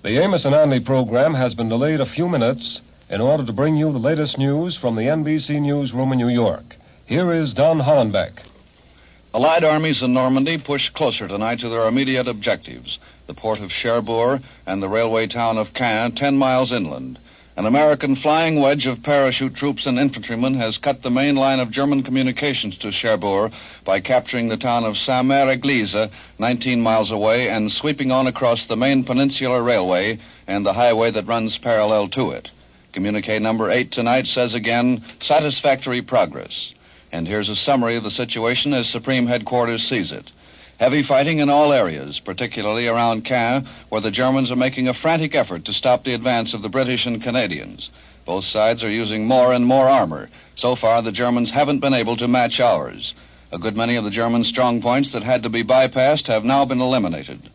The Amos and Andy program has been delayed a few minutes in order to bring you the latest news from the NBC newsroom in New York. Here is Don Hollenbeck. Allied armies in Normandy pushed closer tonight to their immediate objectives, the port of Cherbourg and the railway town of Caen, 10 miles inland. An American flying wedge of parachute troops and infantrymen has cut the main line of German communications to Cherbourg by capturing the town of Saint-Mère-Église, 19 miles away, and sweeping on across the main peninsular railway and the highway that runs parallel to it. Communique number 8 tonight says again, satisfactory progress. And here's a summary of the situation as Supreme Headquarters sees it. Heavy fighting in all areas, particularly around Caen, where the Germans are making a frantic effort to stop the advance of the British and Canadians. Both sides are using more and more armor. So far, the Germans haven't been able to match ours. A good many of the German strong points that had to be bypassed have now been eliminated.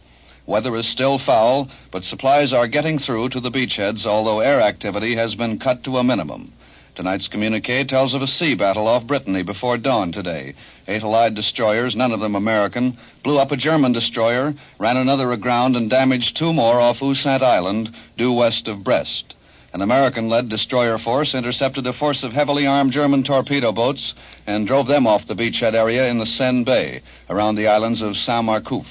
Weather is still foul, but supplies are getting through to the beachheads, although air activity has been cut to a minimum. Tonight's communique tells of a sea battle off Brittany before dawn today. 8 Allied destroyers, none of them American, blew up a German destroyer, ran another aground, and damaged 2 more off Ussant Island, due west of Brest. An American-led destroyer force intercepted a force of heavily armed German torpedo boats and drove them off the beachhead area in the Seine Bay, around the islands of Saint-Marcouf.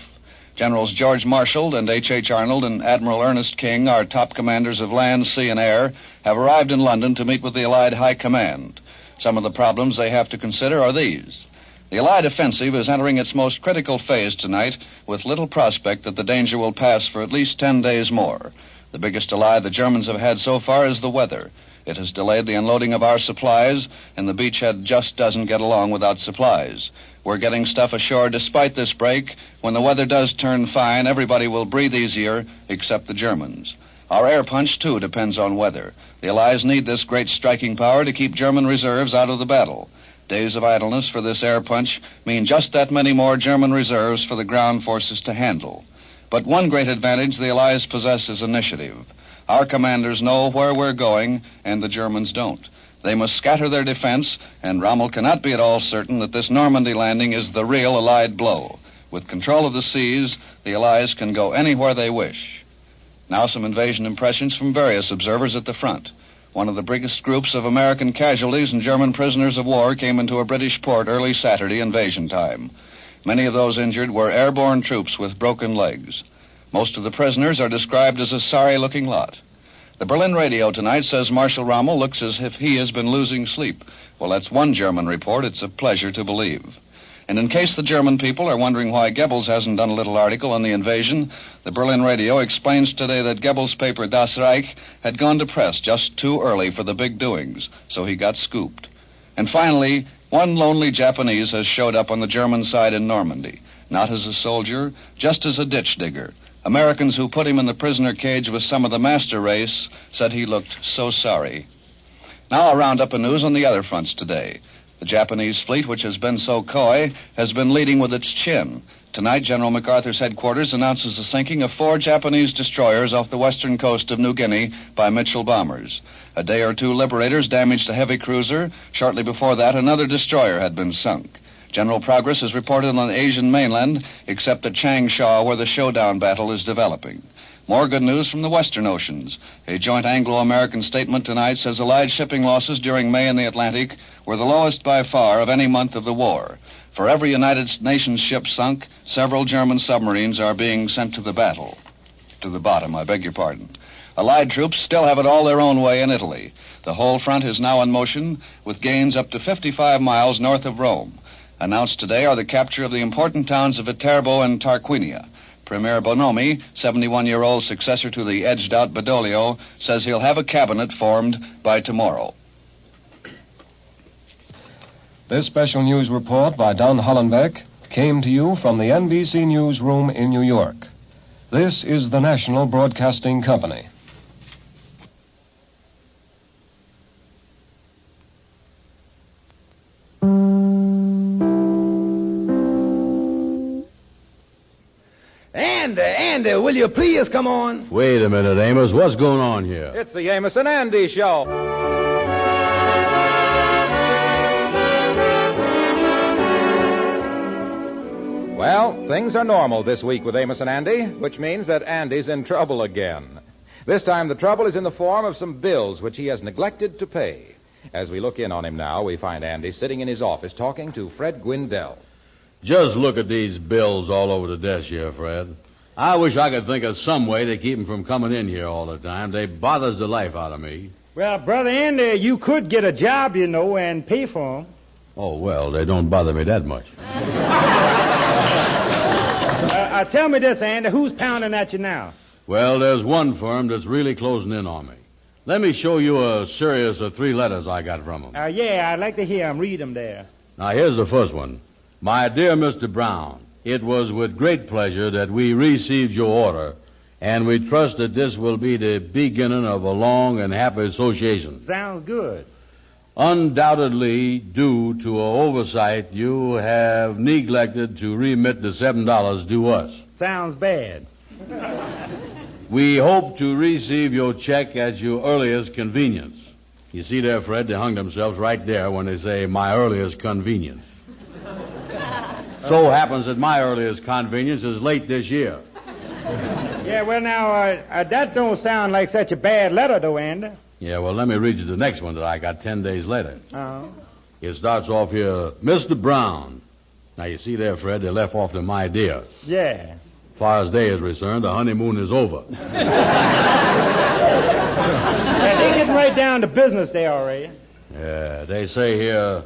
Generals George Marshall and H.H. Arnold and Admiral Ernest King, our top commanders of land, sea, and air, have arrived in London to meet with the Allied High Command. Some of the problems they have to consider are these. The Allied offensive is entering its most critical phase tonight, with little prospect that the danger will pass for at least 10 days more. The biggest ally the Germans have had so far is the weather. It has delayed the unloading of our supplies, and the beachhead just doesn't get along without supplies. We're getting stuff ashore despite this break. When the weather does turn fine, everybody will breathe easier, except the Germans. Our air punch, too, depends on weather. The Allies need this great striking power to keep German reserves out of the battle. Days of idleness for this air punch mean just that many more German reserves for the ground forces to handle. But one great advantage the Allies possess is initiative. Our commanders know where we're going, and the Germans don't. They must scatter their defense, and Rommel cannot be at all certain that this Normandy landing is the real Allied blow. With control of the seas, the Allies can go anywhere they wish. Now some invasion impressions from various observers at the front. One of the biggest groups of American casualties and German prisoners of war came into a British port early Saturday invasion time. Many of those injured were airborne troops with broken legs. Most of the prisoners are described as a sorry-looking lot. The Berlin radio tonight says Marshal Rommel looks as if he has been losing sleep. Well, that's one German report. It's a pleasure to believe. And in case the German people are wondering why Goebbels hasn't done a little article on the invasion, the Berlin radio explains today that Goebbels' paper Das Reich had gone to press just too early for the big doings, so he got scooped. And finally, one lonely Japanese has showed up on the German side in Normandy, not as a soldier, just as a ditch digger. Americans who put him in the prisoner cage with some of the master race said he looked so sorry. Now a roundup of news on the other fronts today. The Japanese fleet, which has been so coy, has been leading with its chin. Tonight, General MacArthur's headquarters announces the sinking of 4 Japanese destroyers off the western coast of New Guinea by Mitchell bombers. A day or two, liberators damaged a heavy cruiser. Shortly before that, another destroyer had been sunk. General progress is reported on the Asian mainland, except at Changsha, where the showdown battle is developing. More good news from the western oceans. A joint Anglo-American statement tonight says Allied shipping losses during May in the Atlantic were the lowest by far of any month of the war. For every United Nations ship sunk, several German submarines are being sent to the bottom, I beg your pardon. Allied troops still have it all their own way in Italy. The whole front is now in motion, with gains up to 55 miles north of Rome. Announced today are the capture of the important towns of Viterbo and Tarquinia. Premier Bonomi, 71-year-old successor to the edged-out Badoglio, says he'll have a cabinet formed by tomorrow. This special news report by Don Hollenbeck came to you from the NBC newsroom in New York. This is the National Broadcasting Company. Andy, will you please come on? Wait a minute, Amos. What's going on here? It's the Amos and Andy Show. Well, things are normal this week with Amos and Andy, which means that Andy's in trouble again. This time the trouble is in the form of some bills which he has neglected to pay. As we look in on him now, we find Andy sitting in his office talking to Fred Gwindell. Just look at these bills all over the desk here, Fred. I wish I could think of some way to keep them from coming in here all the time. They bothers the life out of me. Well, Brother Andy, you could get a job, you know, and pay for them. Oh, well, they don't bother me that much. Tell me this, Andy, who's pounding at you now? Well, there's one firm that's really closing in on me. Let me show you a series of 3 letters I got from them. Yeah, I'd like to hear them. Read them there. Now, here's the first one. My dear Mr. Brown, it was with great pleasure that we received your order, and we trust that this will be the beginning of a long and happy association. Sounds good. Undoubtedly, due to an oversight, you have neglected to remit the $7 due us. Sounds bad. We hope to receive your check at your earliest convenience. You see there, Fred, they hung themselves right there when they say my earliest convenience. So happens that my earliest convenience is late this year. Yeah, well, now, that don't sound like such a bad letter, though, Andy. Yeah, well, let me read you the next one that I got 10 days later. Oh. It starts off here, Mr. Brown. Now, you see there, Fred, they left off to my dear. Yeah. As far as they is concerned, the honeymoon is over. Yeah, they getting right down to business there already. Yeah, they say here,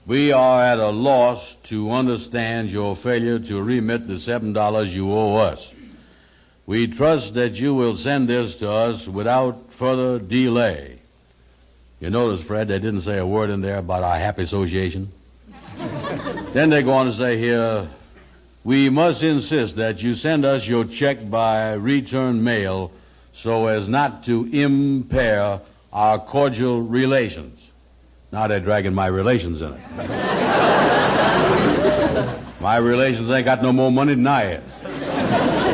we are at a loss to understand your failure to remit the $7 you owe us. We trust that you will send this to us without further delay. You notice, Fred, they didn't say a word in there about our happy association. Then they go on to say here, we must insist that you send us your check by return mail so as not to impair our cordial relations. Now they're dragging my relations in it. My relations ain't got no more money than I have.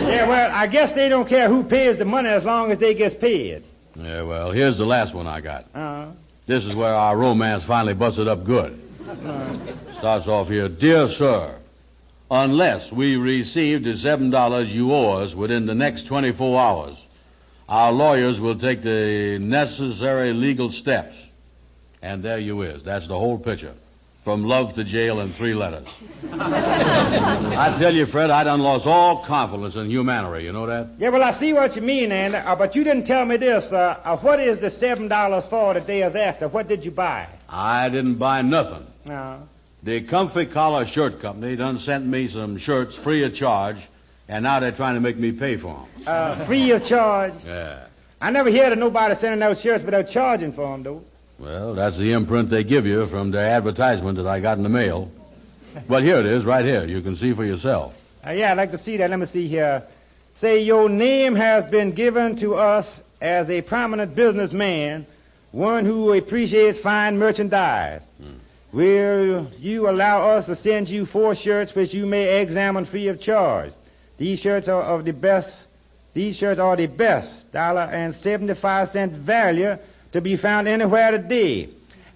Yeah, well, I guess they don't care who pays the money as long as they gets paid. Yeah, well, here's the last one I got. Uh-huh. This is where our romance finally busted up good. Starts off here, dear sir, unless we receive the $7 you owe us within the next 24 hours, our lawyers will take the necessary legal steps. And there you is. That's the whole picture. From love to jail in 3 letters. I tell you, Fred, I done lost all confidence in humanity. You know that? Yeah, well, I see what you mean, Andy. But you didn't tell me this. What is the $7 for that they is after? What did you buy? I didn't buy nothing. No. The Comfy Collar Shirt Company done sent me some shirts free of charge, and now they're trying to make me pay for them. Free of charge? Yeah. I never heard of nobody sending out shirts without charging for them, though. Well, that's the imprint they give you from their advertisement that I got in the mail. But here it is, right here. You can see for yourself. Yeah, I'd like to see that. Let me see here. Say, your name has been given to us as a prominent businessman, one who appreciates fine merchandise. Will you allow us to send you 4 shirts which you may examine free of charge? These shirts are of the best. These shirts are the best $1.75 value to be found anywhere today.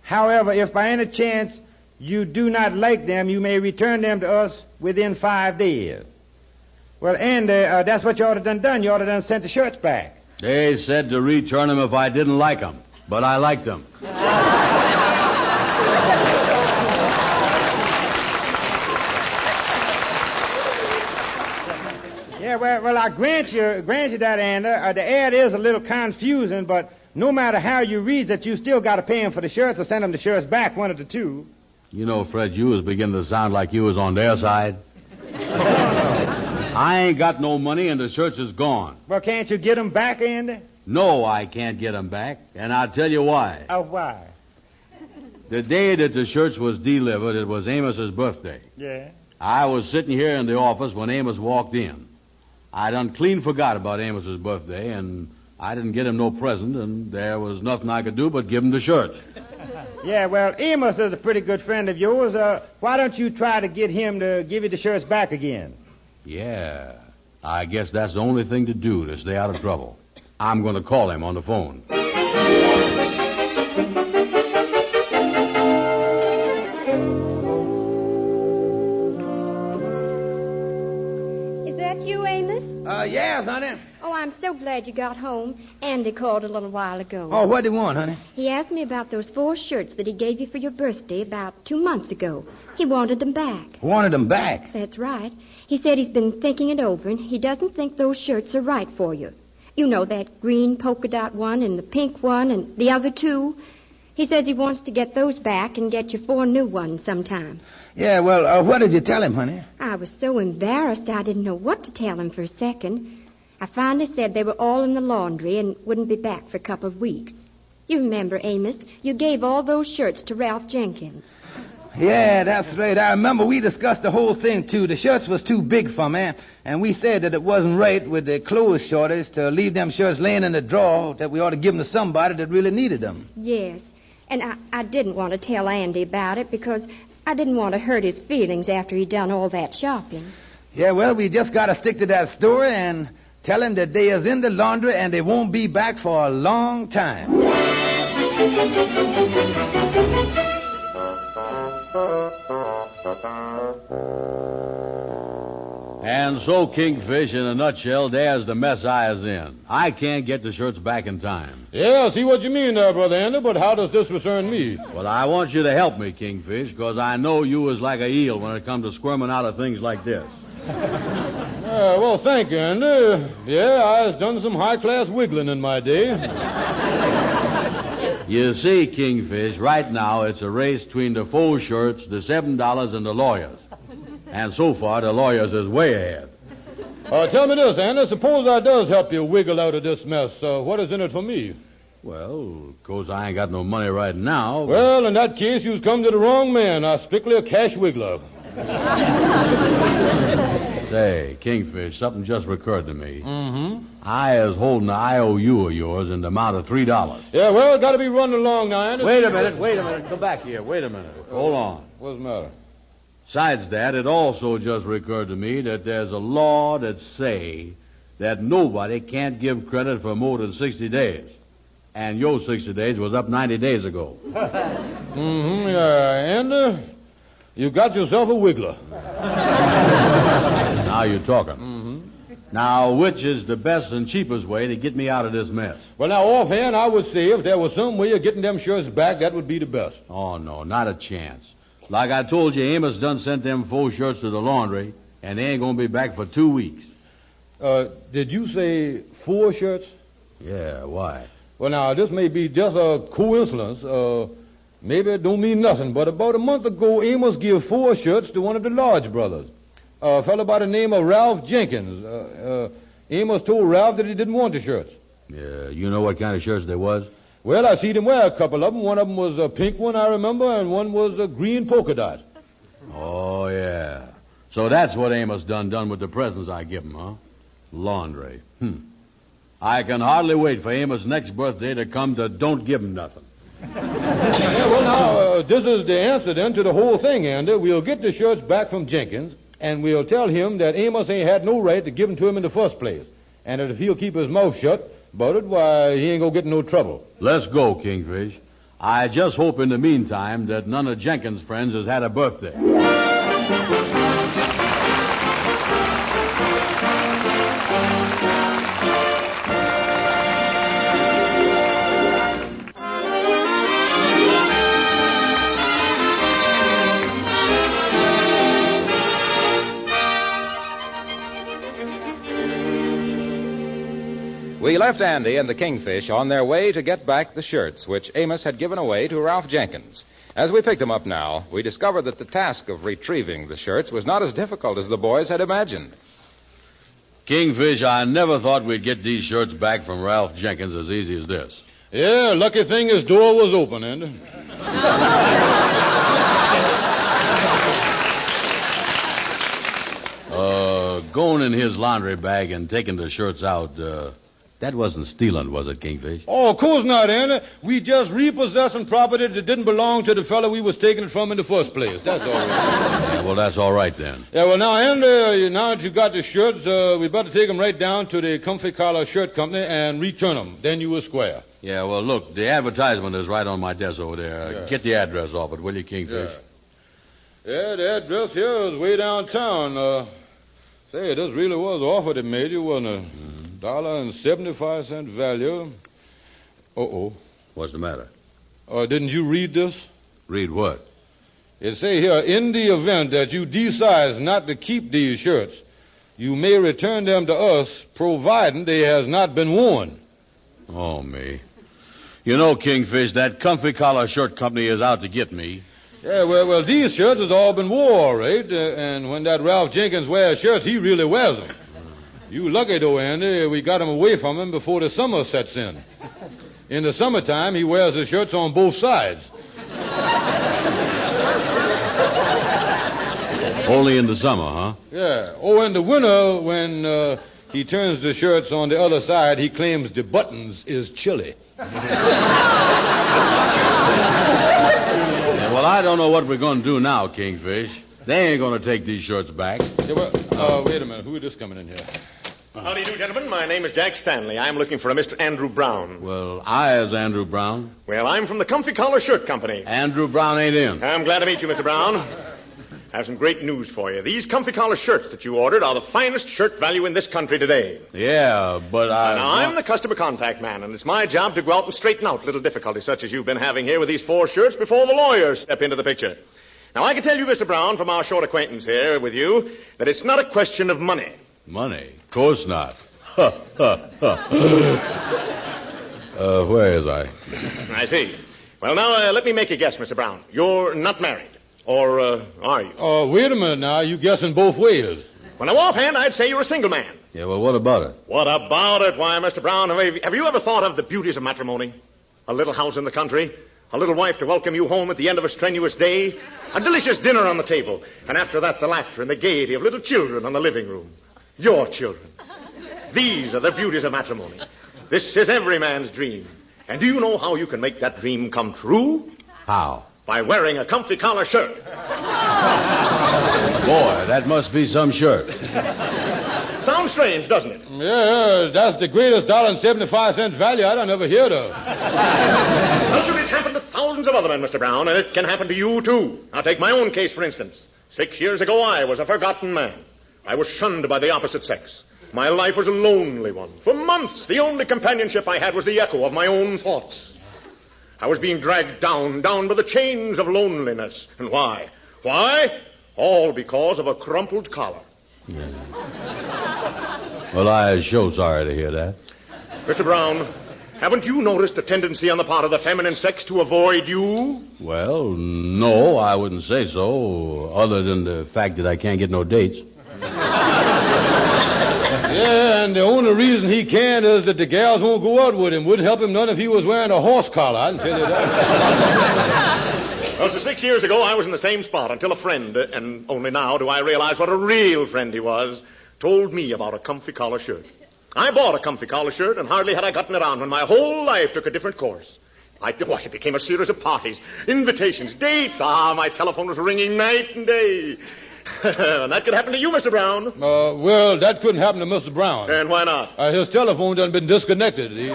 However, if by any chance you do not like them, you may return them to us within 5 days. Well, Andy, that's what you ought to done. You ought to done sent the shirts back. They said to return them if I didn't like them, but I liked them. Yeah, well, I grant you that, Andy. The ad is a little confusing, but no matter how you read it, you still got to pay them for the shirts or send them the shirts back, one of the two. You know, Fred, you was beginning to sound like you was on their side. I ain't got no money and the shirts is gone. Well, can't you get them back, Andy? No, I can't get them back, and I'll tell you why. Why? The day that the shirts was delivered, it was Amos's birthday. Yeah. I was sitting here in the office when Amos walked in. I done clean forgot about Amos's birthday, and I didn't get him no present, and there was nothing I could do but give him the shirts. Yeah, well, Amos is a pretty good friend of yours. Why don't you try to get him to give you the shirts back again? Yeah, I guess that's the only thing to do to stay out of trouble. I'm going to call him on the phone. Is that you, Amos? Yes, honey. Oh, I'm so glad you got home. Andy called a little while ago. Oh, what do you want, honey? He asked me about those 4 shirts that he gave you for your birthday about 2 months ago. He wanted them back. Wanted them back. That's right. He said he's been thinking it over, and he doesn't think those shirts are right for you. You know, that green polka dot one and the pink one and the other 2. He says he wants to get those back and get you 4 new ones sometime. Yeah, well, what did you tell him, honey? I was so embarrassed I didn't know what to tell him for a second. I finally said they were all in the laundry and wouldn't be back for a couple of weeks. You remember, Amos, you gave all those shirts to Ralph Jenkins. Yeah, that's right. I remember we discussed the whole thing, too. The shirts was too big for me, and we said that it wasn't right with the clothes shortage to leave them shirts laying in the drawer, that we ought to give them to somebody that really needed them. Yes, and I didn't want to tell Andy about it because I didn't want to hurt his feelings after he'd done all that shopping. Yeah, well, we just got to stick to that story and tell him that they is in the laundry and they won't be back for a long time. And so, Kingfish, in a nutshell, there's the mess I is in. I can't get the shirts back in time. Yeah, I see what you mean there, Brother Andy, but how does this concern me? Well, I want you to help me, Kingfish, because I know you is like a eel when it comes to squirming out of things like this. Well, thank you, Andy. Yeah, I've done some high-class wiggling in my day. You see, Kingfish, right now it's a race between the 4 shirts, the $7, and the lawyers. And so far, the lawyers is way ahead. Tell me this, Andy. Suppose I does help you wiggle out of this mess. What is in it for me? Well, of course, I ain't got no money right now. But... Well, in that case, you've come to the wrong man. I'm strictly a cash wiggler. Say, Kingfish, something just recurred to me. Mm-hmm. I is holding an IOU of yours in the amount of $3. Yeah, well, got to be running along now, Andy. Wait a minute. Come back here. Wait a minute. Hold on. What's the matter? Besides that, it also just recurred to me that there's a law that say that nobody can't give credit for more than 60 days. And your 60 days was up 90 days ago. Mm-hmm, yeah. And you got yourself a wiggler. Now you're talking. Mm-hmm. Now, which is the best and cheapest way to get me out of this mess? Well, now, offhand, I would say if there was some way of getting them shirts back, that would be the best. Oh, no, not a chance. Like I told you, Amos done sent them 4 shirts to the laundry, and they ain't going to be back for 2 weeks. Did you say 4 shirts? Yeah, why? Well, now, this may be just a coincidence. Maybe it don't mean nothing, but about a month ago, Amos gave 4 shirts to one of the Lodge brothers. A fellow by the name of Ralph Jenkins. Amos told Ralph that he didn't want the shirts. Yeah, you know what kind of shirts they was? Well, I seen him wear a couple of them. One of them was a pink one, I remember, and one was a green polka dot. Oh, yeah. So that's what Amos done with the presents I give him, huh? Laundry. I can hardly wait for Amos' next birthday to come to don't give him nothing. Yeah, well, now, this is the answer, then, to the whole thing, Andy. We'll get the shirts back from Jenkins, and we'll tell him that Amos ain't had no right to give them to him in the first place. And that if he'll keep his mouth shut about it, why, he ain't gonna get in no trouble. Let's go, Kingfish. I just hope in the meantime that none of Jenkins' friends has had a birthday. We left Andy and the Kingfish on their way to get back the shirts which Amos had given away to Ralph Jenkins. As we picked them up now, we discovered that the task of retrieving the shirts was not as difficult as the boys had imagined. Kingfish, I never thought we'd get these shirts back from Ralph Jenkins as easy as this. Yeah, lucky thing his door was open, Andy. Going in his laundry bag and taking the shirts out, that wasn't stealing, was it, Kingfish? Oh, of course not, Andy. We just repossessing property that didn't belong to the fellow we was taking it from in the first place. That's all right. Yeah, well, that's all right then. Yeah, well, now, Andy, now that you got the shirts, we better take them right down to the Comfy Collar Shirt Company and return them. Then you will square. Yeah, well, look, the advertisement is right on my desk over there. Yeah. Get the address off it, will you, Kingfish? Yeah, the address here is way downtown. Say, this really was an offer they made you, wasn't it? $1.75 value. Uh-oh. What's the matter? Didn't you read this? Read what? It say here, in the event that you decide not to keep these shirts, you may return them to us, providing they has not been worn. Oh, me. You know, Kingfish, that comfy collar shirt company is out to get me. Yeah, well, these shirts has all been wore, all right? And when that Ralph Jenkins wears shirts, he really wears them. You lucky, though, Andy. We got him away from him before the summer sets in. In the summertime, he wears his shirts on both sides. Only in the summer, huh? Yeah. Oh, in the winter, when he turns the shirts on the other side, he claims the buttons is chilly. Yeah, well, I don't know what we're going to do now, Kingfish. They ain't going to take these shirts back. Yeah, well, wait a minute. Who is this coming in here? How do you do, gentlemen? My name is Jack Stanley. I'm looking for a Mr. Andrew Brown. Well, I is Andrew Brown. Well, I'm from the Comfy Collar Shirt Company. Andrew Brown ain't in. I'm glad to meet you, Mr. Brown. I have some great news for you. These Comfy Collar shirts that you ordered are the finest shirt value in this country today. Yeah, but Now, I'm the customer contact man, and it's my job to go out and straighten out little difficulties such as you've been having here with these 4 shirts before the lawyers step into the picture. Now, I can tell you, Mr. Brown, from our short acquaintance here with you, that it's not a question of money. Money? Of course not. Where is I? I see. Well, now, let me make a guess, Mr. Brown. You're not married. Or, are you? Oh, wait a minute now. You guessing both ways. Well, now, offhand, I'd say you're a single man. Yeah, well, what about it? What about it? Why, Mr. Brown, have you ever thought of the beauties of matrimony? A little house in the country, a little wife to welcome you home at the end of a strenuous day, a delicious dinner on the table, and after that, the laughter and the gaiety of little children in the living room. Your children. These are the beauties of matrimony. This is every man's dream. And do you know how you can make that dream come true? How? By wearing a comfy collar shirt. Boy, that must be some shirt. Sounds strange, doesn't it? Yeah, that's the greatest $1.75 value I done ever heard of. Well, sure, it's happened to thousands of other men, Mr. Brown, and it can happen to you, too. Now, take my own case, for instance. 6 years ago, I was a forgotten man. I was shunned by the opposite sex. My life was a lonely one. For months, the only companionship I had was the echo of my own thoughts. I was being dragged down by the chains of loneliness. And why? Why? All because of a crumpled collar. Yeah. Well, I sure sorry to hear that. Mr. Brown, haven't you noticed a tendency on the part of the feminine sex to avoid you? Well, no, I wouldn't say so, other than the fact that I can't get no dates. Yeah, and the only reason he can't is that the gals won't go out with him. Wouldn't help him none if he was wearing a horse collar, I can tell you that. Well, so 6 years ago, I was in the same spot until a friend, and only now do I realize what a real friend he was, told me about a comfy collar shirt. I bought a comfy collar shirt, and hardly had I gotten it on when my whole life took a different course. It became a series of parties, invitations, dates. My telephone was ringing night and day. And that could happen to you, Mr. Brown. Well, that couldn't happen to Mr. Brown. And why not? His telephone done been disconnected. No.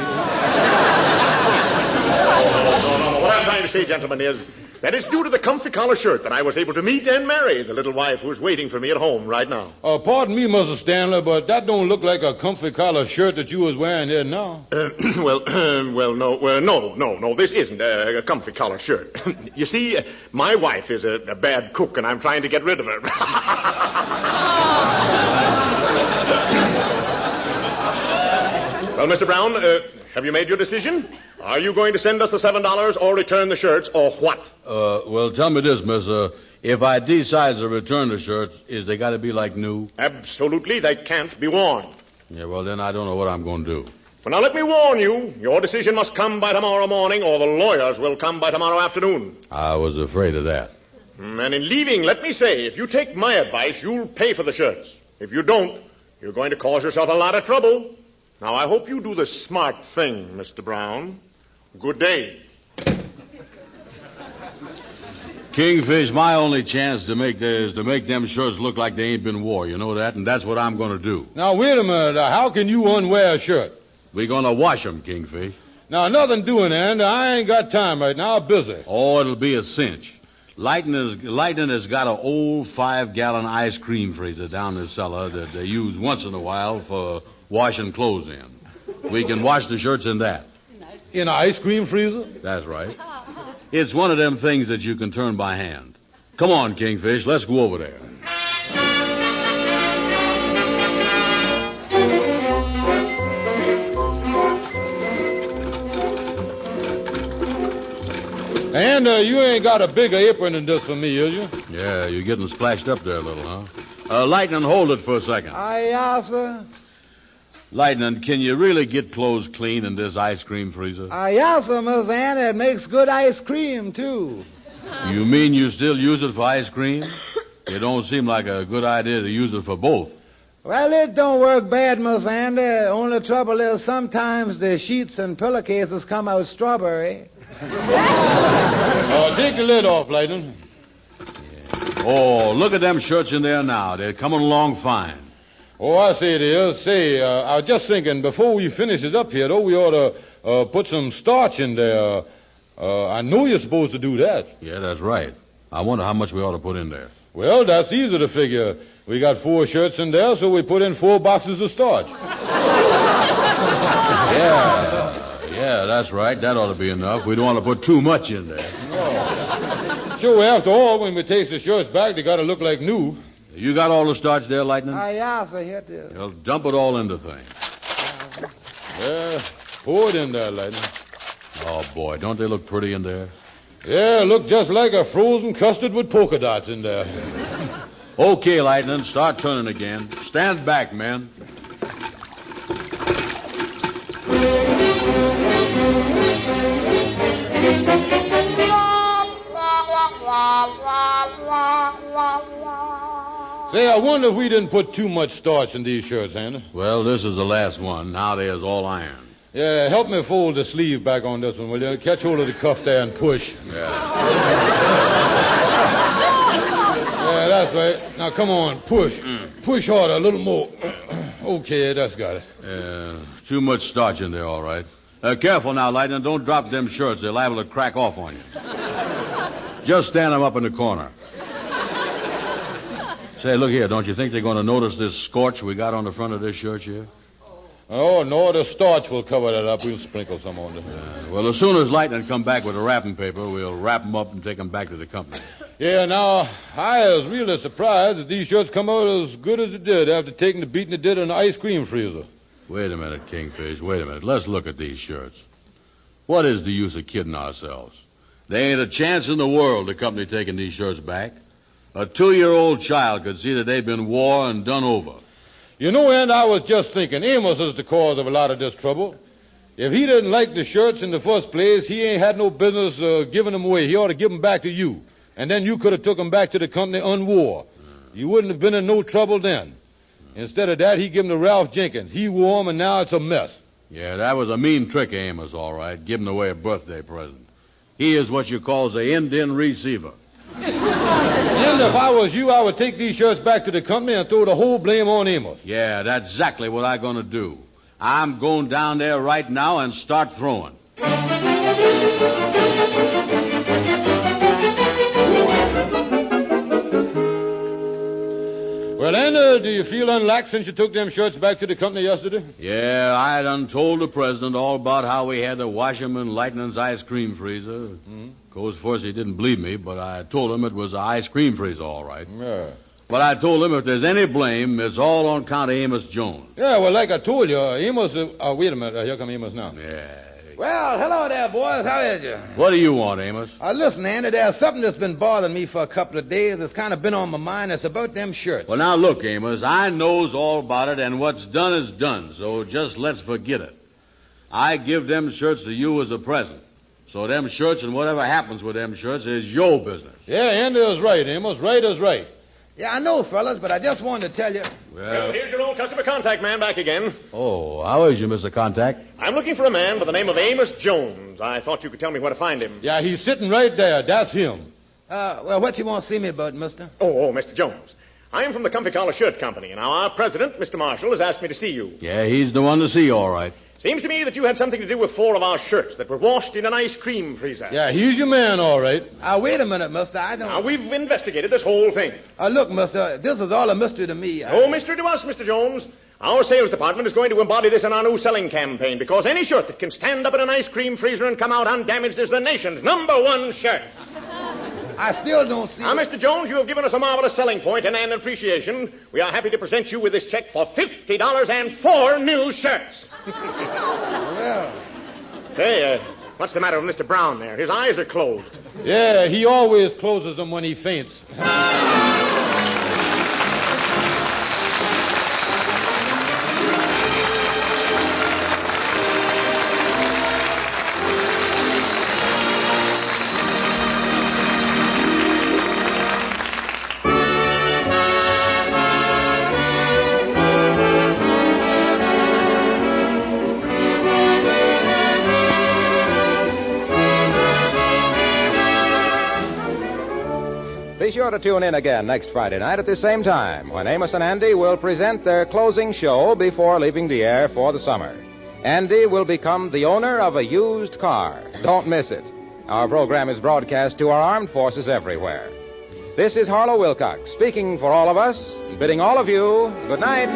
What I'm trying to say, gentlemen, is that it's due to the comfy collar shirt that I was able to meet and marry the little wife who's waiting for me at home right now. Pardon me, Mr. Stanley, but that don't look like a comfy collar shirt that you was wearing here now. No. This isn't a comfy collar shirt. You see, my wife is a bad cook, and I'm trying to get rid of her. Well, Mr. Brown, have you made your decision? Are you going to send us the $7 or return the shirts, or what? Well, tell me this, miss. If I decide to return the shirts, is they got to be like new? Absolutely. They can't be worn. Yeah, well, then I don't know what I'm going to do. Well, now, let me warn you. Your decision must come by tomorrow morning, or the lawyers will come by tomorrow afternoon. I was afraid of that. And in leaving, let me say, if you take my advice, you'll pay for the shirts. If you don't, you're going to cause yourself a lot of trouble. Now, I hope you do the smart thing, Mr. Brown. Good day. Kingfish, my only chance to make is to make them shirts look like they ain't been wore. You know that? And that's what I'm going to do. Now, wait a minute. How can you unwear a shirt? We're going to wash them, Kingfish. Now, nothing doing, and I ain't got time right now. I'm busy. Oh, it'll be a cinch. Lightning has got an old 5-gallon ice cream freezer down in the cellar that they use once in a while for washing clothes in. We can wash the shirts in that. In an ice cream freezer? That's right. It's one of them things that you can turn by hand. Come on, Kingfish, let's go over there. And you ain't got a bigger apron than this for me, is you? Yeah, you're getting splashed up there a little, huh? Lightning, hold it for a second. Aye, sir. Lightning, can you really get clothes clean in this ice cream freezer? Aye, sir, Miss Ann. It makes good ice cream, too. You mean you still use it for ice cream? It don't seem like a good idea to use it for both. Well, it don't work bad, Miss Andy. Only trouble is sometimes the sheets and pillowcases come out strawberry. Take the lid off, Lightning. Yeah. Oh, look at them shirts in there now. They're coming along fine. Oh, I see it is. Say, I was just thinking, before we finish it up here, though, we ought to put some starch in there. I know you're supposed to do that. Yeah, that's right. I wonder how much we ought to put in there. Well, that's easy to figure. We got 4 shirts in there, so we put in 4 boxes of starch. Yeah, that's right. That ought to be enough. We don't want to put too much in there. No. Sure, after all, when we take the shirts back, they got to look like new. You got all the starch there, Lightning? Aye, sir, here it is. Well, dump it all into the thing. Yeah, pour it in there, Lightning. Oh, boy, don't they look pretty in there? Yeah, look just like a frozen custard with polka dots in there. Okay, Lightning, start turning again. Stand back, men. Say, I wonder if we didn't put too much starch in these shirts, Andy. Well, this is the last one. Now there's all iron. Yeah, help me fold the sleeve back on this one, will you? Catch hold of the cuff there and push. Yeah. Yeah, that's right. Now, come on, push. Push harder, a little more. Okay, that's got it. Too much starch in there, all right. Careful now, Lightning. Don't drop them shirts. They're liable to crack off on you. Just stand them up in the corner. Say, look here. Don't you think they're going to notice this scorch we got on the front of this shirt here? Oh, no, the starch will cover that up. We'll sprinkle some on there. Well, as soon as Lightning come back with the wrapping paper, we'll wrap them up and take them back to the company. Yeah, now, I was really surprised that these shirts come out as good as it did after taking the beating it did in the ice cream freezer. Wait a minute, Kingfish. Wait a minute. Let's look at these shirts. What is the use of kidding ourselves? There ain't a chance in the world the company taking these shirts back. A 2-year-old child could see that they've been wore and done over. You know, and I was just thinking, Amos is the cause of a lot of this trouble. If he didn't like the shirts in the first place, he ain't had no business giving them away. He ought to give them back to you. And then you could have took them back to the company unwore. You wouldn't have been in no trouble then. Instead of that, he gave them to Ralph Jenkins. He wore them, and now it's a mess. Yeah, that was a mean trick, Amos, all right, giving away a birthday present. He is what you call the Indian receiver. And if I was you, I would take these shirts back to the company and throw the whole blame on Amos. Yeah, that's exactly what I'm going to do. I'm going down there right now and start throwing. Well, then, do you feel unlaxed since you took them shirts back to the company yesterday? Yeah, I done told the president all about how we had to wash them in Lightning's ice cream freezer. Of course, he didn't believe me, but I told him it was an ice cream freezer, all right. Yeah. But I told him if there's any blame, it's all on account of Amos Jones. Yeah, well, like I told you, Amos... wait a minute. Here come Amos now. Yeah. Well, hello there, boys. How is you? What do you want, Amos? Listen, Andy, there's something that's been bothering me for a couple of days. It's kind of been on my mind. It's about them shirts. Well, now, look, Amos, I knows all about it, and what's done is done, so just let's forget it. I give them shirts to you as a present. So them shirts and whatever happens with them shirts is your business. Yeah, Andy is right, Amos. Right is right. Yeah, I know, fellas, but I just wanted to tell you... Well, here's your old customer contact man back again. Oh, how is you, Mr. Contact? I'm looking for a man by the name of Amos Jones. I thought you could tell me where to find him. Yeah, he's sitting right there. That's him. Well, what you want to see me about, mister? Oh, Mr. Jones. I'm from the Comfy Collar Shirt Company, and our president, Mr. Marshall, has asked me to see you. Yeah, he's the one to see, all right. Seems to me that you had something to do with 4 of our shirts that were washed in an ice cream freezer. Yeah, he's your man, all right. Wait a minute, mister. I don't... Now, we've investigated this whole thing. Look, mister, this is all a mystery to me. No mystery to us, Mr. Jones. Our sales department is going to embody this in our new selling campaign because any shirt that can stand up in an ice cream freezer and come out undamaged is the nation's #1 shirt. I still don't see... Now, Mr. Jones, you have given us a marvelous selling point and an appreciation. We are happy to present you with this check for $50 and 4 new shirts. Well... Say, what's the matter with Mr. Brown there? His eyes are closed. Yeah, he always closes them when he faints. Be sure to tune in again next Friday night at the same time when Amos and Andy will present their closing show before leaving the air for the summer. Andy will become the owner of a used car. Don't miss it. Our program is broadcast to our armed forces everywhere. This is Harlow Wilcox speaking for all of us, bidding all of you good night.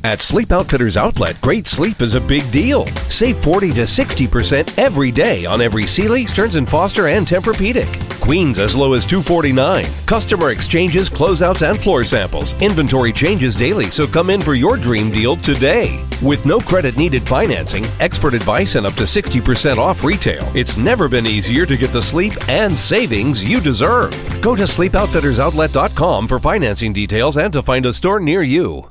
At Sleep Outfitters Outlet, great sleep is a big deal. Save 40 to 60% every day on every Sealy, Stearns & Foster, and Tempur-Pedic. Queens as low as $249. Customer exchanges, closeouts, and floor samples. Inventory changes daily, so come in for your dream deal today. With no credit needed financing, expert advice, and up to 60% off retail, it's never been easier to get the sleep and savings you deserve. Go to SleepOutfittersOutlet.com for financing details and to find a store near you.